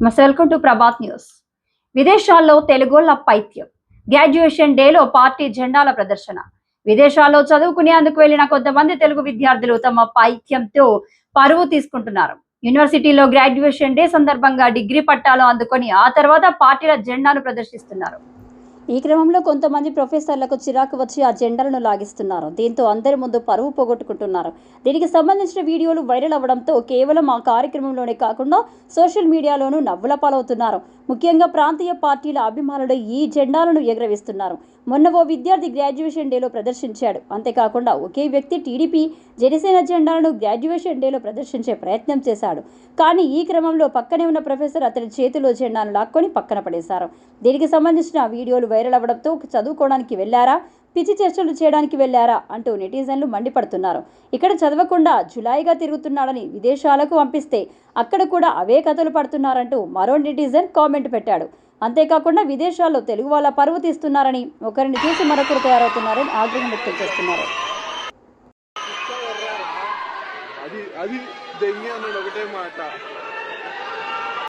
Welcome to Prabhat news. విదేశాల్లో తెలుగోళ్ల పైత్యం. Graduation డేలో పార్టీ జెండాల ప్రదర్శన. విదేశాల్లో చదువుకునేందుకు వెళ్లిన కొంతమంది తెలుగు విద్యార్థులు తమ పైత్యంతో పరువు తీసుకుంటున్నారు. యూనివర్సిటీలో గ్రాడ్యుయేషన్ డే సందర్భంగా డిగ్రీ పట్టాలు అందుకొని ఆ తర్వాత పార్టీల జెండాను ప్రదర్శిస్తున్నారు. ఈ క్రమంలో కొంతమంది ప్రొఫెసర్లకు చిరాకు వచ్చి ఆ జెండాలను లాగిస్తున్నారు. దీంతో అందరి ముందు పరువు పోగొట్టుకుంటున్నారు. దీనికి సంబంధించిన వీడియోలు వైరల్ అవ్వడంతో కేవలం ఆ కార్యక్రమంలోనే కాకుండా సోషల్ మీడియాలోనూ నవ్వుల పాలవుతున్నారు. ముఖ్యంగా ప్రాంతీయ పార్టీల అభిమానులు ఈ జెండాలను ఎగరవేస్తున్నారు. మొన్న ఓ విద్యార్థి గ్రాడ్యుయేషన్ డేలో ప్రదర్శించాడు. అంతేకాకుండా ఒకే వ్యక్తి టీడీపీ, జనసేన జెండాలను గ్రాడ్యుయేషన్ డేలో ప్రదర్శించే ప్రయత్నం చేశాడు. కానీ ఈ క్రమంలో పక్కనే ఉన్న ప్రొఫెసర్ అతని చేతిలో జెండాను లాక్కొని పక్కన పడేశారు. దీనికి సంబంధించిన వీడియోలు వైరల్ అవ్వడంతో చదువుకోవడానికి వెళ్లారా, పిచ్చి చర్చలు చేయడానికి వెళ్లారా అంటూ నెటిజన్లు మండిపడుతున్నారు. ఇక్కడ చదవకుండా జులాయిగా తిరుగుతున్నాడని విదేశాలకు పంపిస్తే అక్కడ కూడా అవే కథలు పడుతున్నారంటూ మరో నెటిజన్ కామెంట్ పెట్టాడు. అంతేకాకుండా విదేశాల్లో తెలుగు వాళ్ళ పరువు తీస్తున్నారని, ఒకరిని చూసి మరొకరు తయారవుతున్నారని ఆగ్రహం వ్యక్తం చేస్తున్నారు. అది దెంగి అన్నాడు ఒకటే మాట.